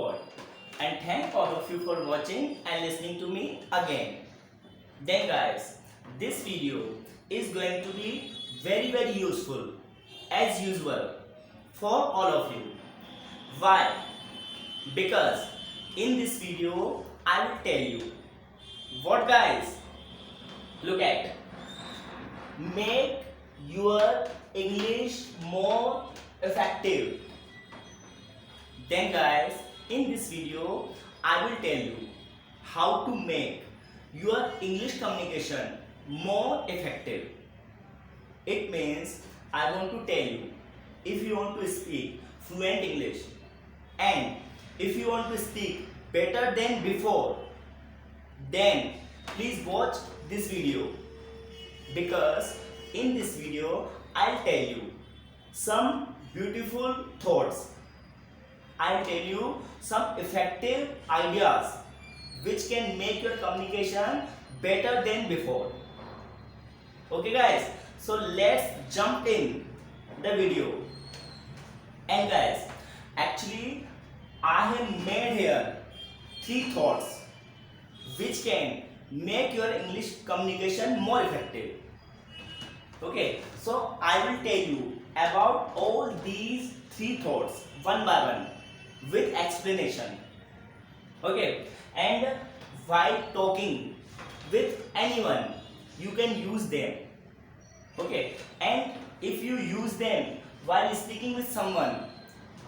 God, and thank all of you for watching and listening to me again. Then guys, this video is going to be very useful as usual for all of you. Why? Because in this video I will tell you what guys, look at, make your English more effective. Then guys, in this video I will tell you how to make your English communication more effective. It means I want to tell you, if you want to speak fluent English and if you want to speak better than before, then please watch this video, because in this video I'll tell you some beautiful thoughts. I'll tell you some effective ideas which can make your communication better than before. Okay guys, so let's jump in the video. And guys, actually I have made here 3 thoughts which can make your English communication more effective. Okay, so I will tell you about all these 3 thoughts one by one with explanation. Okay, and while talking with anyone you can use them. Okay, and if you use them while speaking with someone,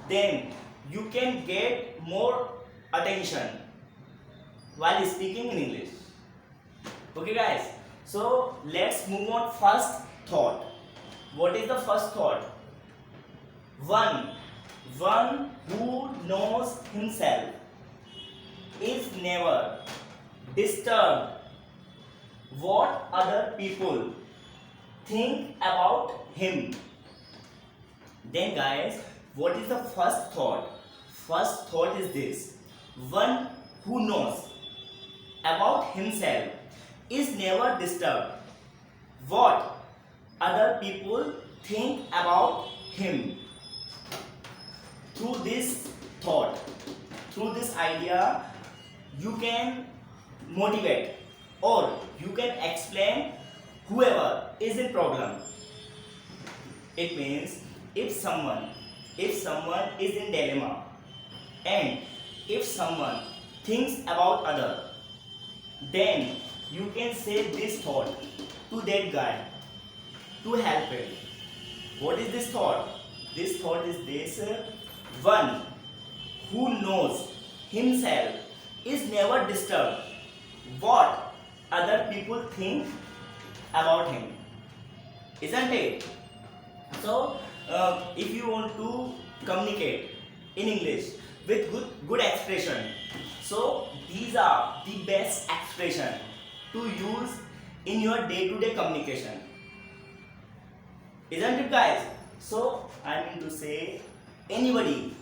then you can get more attention while speaking in English. Okay guys, so let's move on. First thought. What is the first thought? One who knows himself is never disturbed what other people think about him. Then guys, what is the first thought? First thought is this: one who knows about himself is never disturbed what other people think about him. Through this thought, through this idea, you can motivate or you can explain whoever is in problem. It means if someone is in dilemma and if someone thinks about other, then you can say this thought to that guy to help him. What is this thought? This thought is this: one who knows himself is never disturbed what other people think about him. Isn't it? So if you want to communicate in English with good expression, so these are the best expression to use in your day-to-day communication. Isn't it guys? So I mean to say, anybody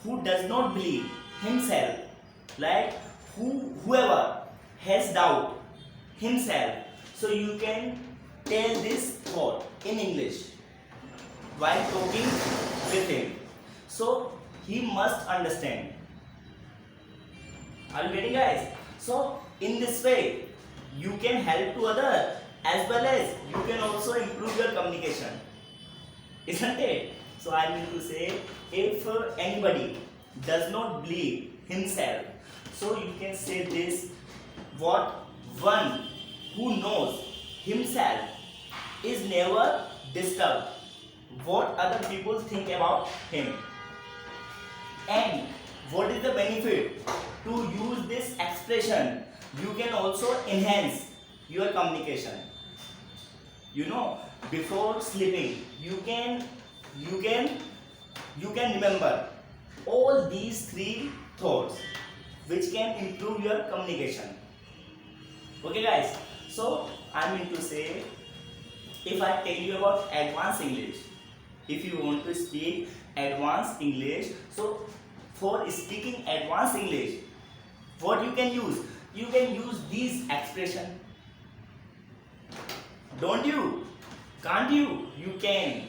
who does not believe himself, like whoever has doubt himself, so you can tell this thought in English while talking with him, so he must understand. Are you getting guys? So in this way you can help to other as well as you can also improve your communication. Isn't it? So I mean to say, if anybody does not believe himself, so you can say this: what one who knows himself is never disturbed what other people think about him. And what is the benefit to use this expression? You can also enhance your communication. You know, before sleeping you can remember all these 3 thoughts which can improve your communication. Okay guys, so I mean to say, if I tell you about advanced English, if you want to speak advanced English, so for speaking advanced English, what you can use? You can use these expression. Don't you? Can't you? You can.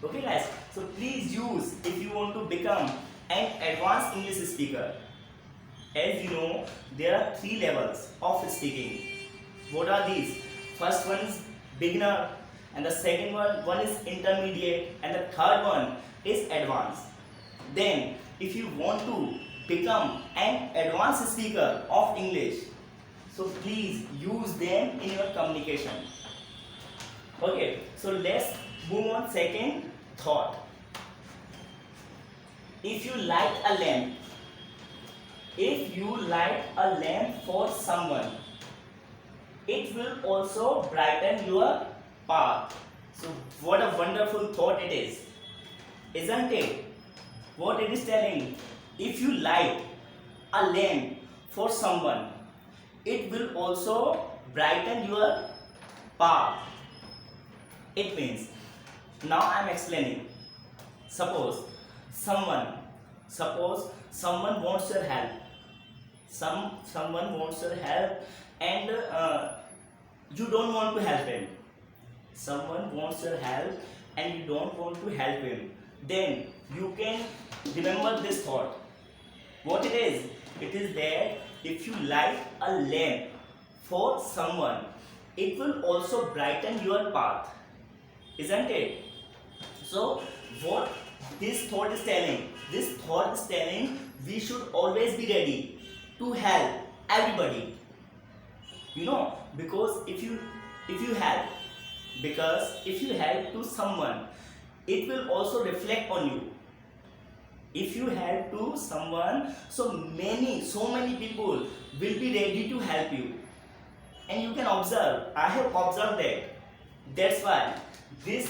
Okay guys, so please use if you want to become and advanced English speaker. As you know, there are 3 levels of speaking. What are these? First one is beginner, and the second one is intermediate, and the third one is advanced. Then, if you want to become an advanced speaker of English, so please use them in your communication. Okay, so let's move on second thought. If you light a lamp, for someone, it will also brighten your path. So what a wonderful thought it is, isn't it? What it is telling, if you light a lamp for someone, it will also brighten your path. It means, now I am explaining. Suppose someone wants your help. Someone wants your help, and you don't want to help him. Someone wants your help and you don't want to help him. Then you can remember this thought. What it is? It is that if you light a lamp for someone, it will also brighten your path. Isn't it? So what this thought is telling? This thought is telling we should always be ready to help everybody. You know, because if you help to someone, it will also reflect on you. If you help to someone, so many people will be ready to help you. And you can observe, I have observed that. That's why this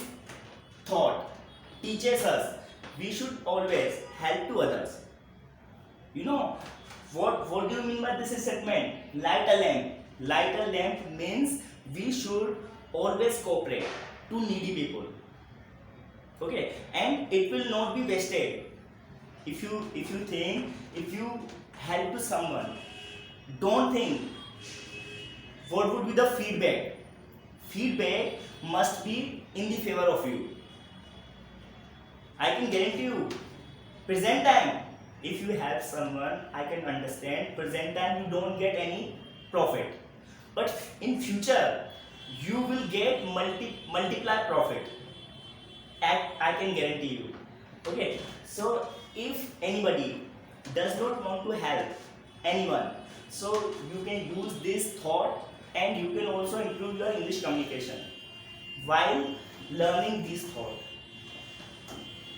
thought teaches us we should always help to others. You know, what do you mean by this statement? Light a lamp. Light a lamp means we should always cooperate to needy people. Okay, and it will not be wasted. If you help to someone, don't think what would be the feedback. Feedback must be in the favor of you. I can guarantee you, present time, if you help someone, I can understand, present time you don't get any profit. But in future, you will get multiply profit. I can guarantee you. Okay, so if anybody does not want to help anyone, so you can use this thought and you can also improve your English communication while learning this thought.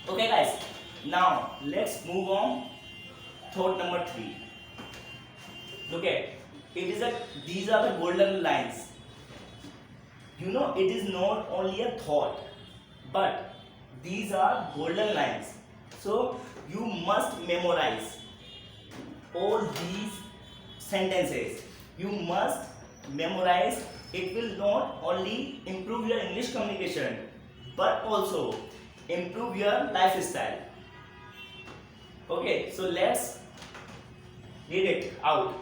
Okay guys, now let's move on. Thought number 3. Look at these are the golden lines. You know, it is not only a thought, but these are golden lines. So you must memorize all these sentences. You must memorize. It will not only improve your English communication, but also improve your lifestyle. Okay, so let's read it out.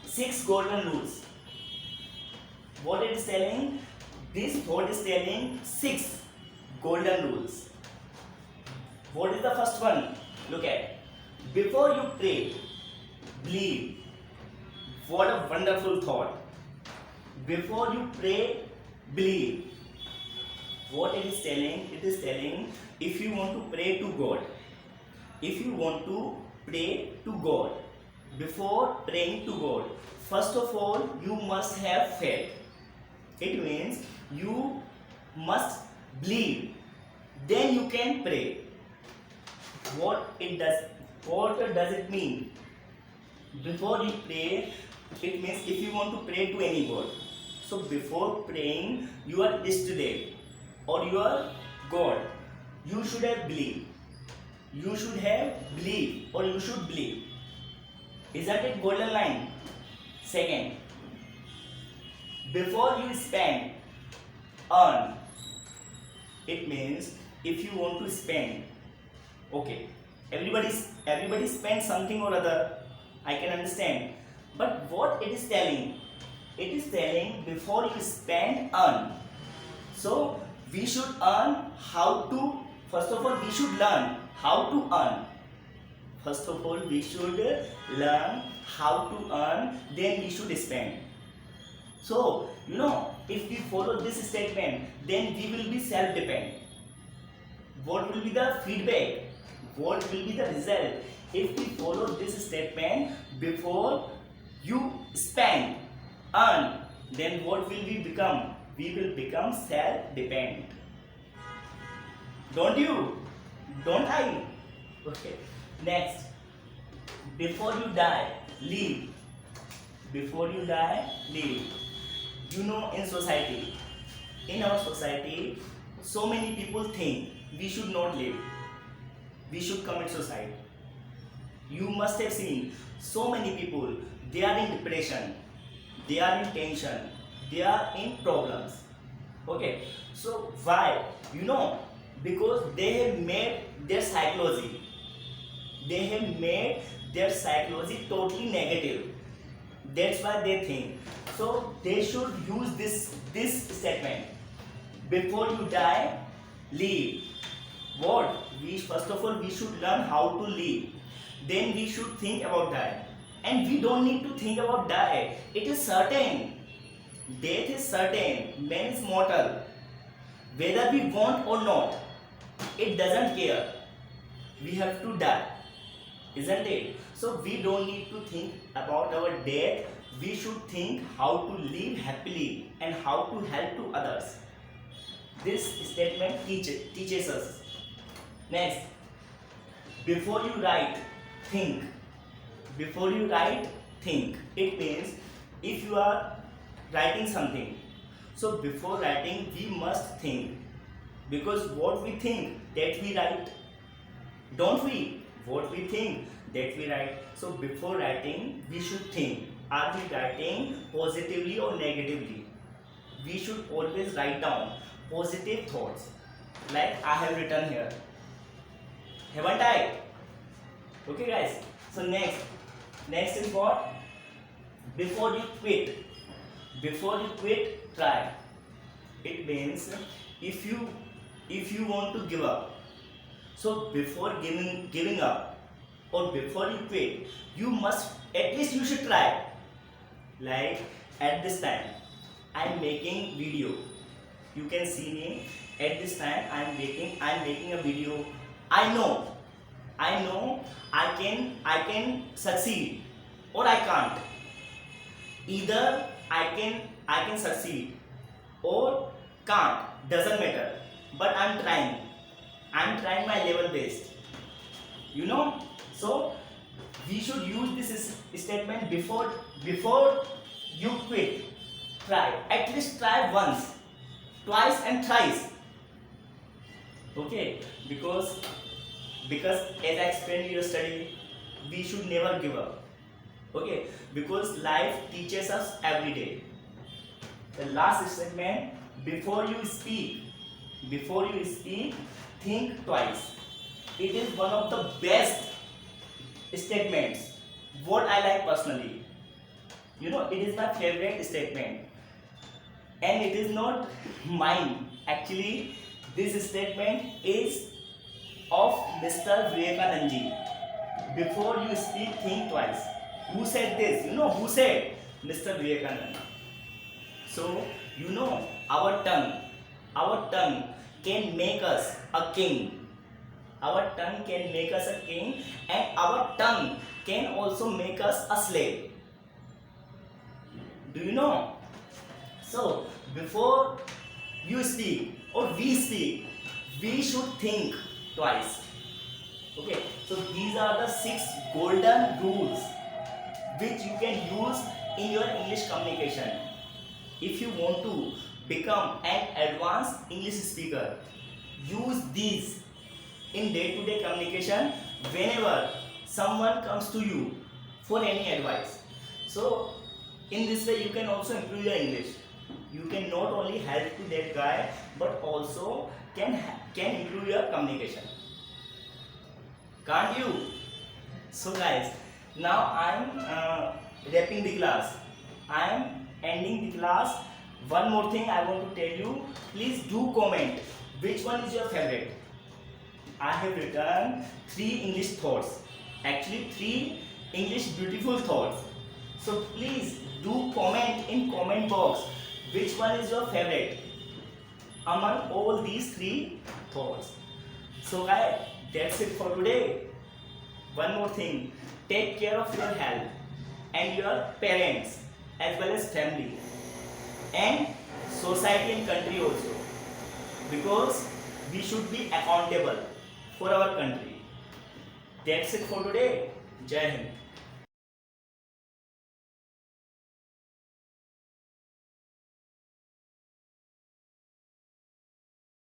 6 golden rules. What it is telling? This thought is telling 6 golden rules. What is the first one? Look at. Before you pray, believe. What a wonderful thought. Before you pray, believe. What it is telling? It is telling if you want to pray to God, before praying to God, first of all, you must have faith. It means you must believe. Then you can pray. What does it mean? Before you pray, it means if you want to pray to any God. So before praying your yesterday or your God, you should have believed. You should believe. Is that a golden line? Second, before you spend, earn. It means if you want to spend, okay, everybody spends something or other, I can understand. But what it is telling? It is telling before you spend, earn. So we should earn how to, first of all, we should learn How to earn? First of all, we should learn how to earn, then we should spend. So, if we follow this statement, then we will be self-dependent. What will be the feedback? What will be the result? If we follow this statement before you spend, earn, then what will we become? We will become self-dependent. Don't you? Don't I? Okay. Next. Before you die, leave. Before you die, leave. In our society, so many people think we should not live. We should commit suicide. You must have seen so many people, they are in depression, they are in tension, they are in problems. Okay, so why? Because they have made their psychology totally negative. That's why they think. So they should use this statement. Before you die, live. What? First of all, we should learn how to live. Then we should think about die. And we don't need to think about die. It is certain. Death is certain. Man is mortal. Whether we want or not, it doesn't care. We have to die. Isn't it? So we don't need to think about our death. We should think how to live happily and how to help to others. This statement teaches us. Next, before you write, think. Before you write, think. It means if you are writing something, so before writing we must think, because what we think that we write, don't we? What we think that we write. So before writing we should think, are we writing positively or negatively? We should always write down positive thoughts, like I have written here, haven't I? Okay guys, so next is what? Before you quit, try. It means if you want to give up, so before giving up or before you quit, you must, at least you should try. Like at this time I am making video, you can see me. At this time I am making a video. I know I can succeed or I can't. Either I can succeed or can't, doesn't matter, but I'm trying my level best. So we should use this statement before you quit. Try, at least try once, twice and thrice. Okay, because as I explained yesterday, we should never give up. Okay, because life teaches us every day. The last statement, before you speak, think twice. It is one of the best statements what I like personally. It is my favorite statement, and it is not mine. Actually, this statement is of Mr. Vivekanand ji. Before you speak, think twice. Who said this? Who said? Mr. Vivekanand. So our tongue can make us a king. Our tongue can make us a king, and our tongue can also make us a slave. Do you know? So before you speak or we speak, we should think twice. Okay, so these are the 6 golden rules which you can use in your English communication. If you want to become an advanced English speaker, use these in day-to-day communication whenever someone comes to you for any advice. So in this way you can also improve your English. You can not only help to that guy, but also can improve your communication. Can't you? So guys, now I am wrapping the class. I am ending the class. One more thing I want to tell you. Please do comment which one is your favorite. I have written 3 English thoughts. Actually 3 English beautiful thoughts. So please do comment in comment box which one is your favorite among all these 3 thoughts. So guys, that's it for today. One more thing, take care of your health and your parents as well as family and society and country also, because we should be accountable for our country. That's it for today. Jai Hind.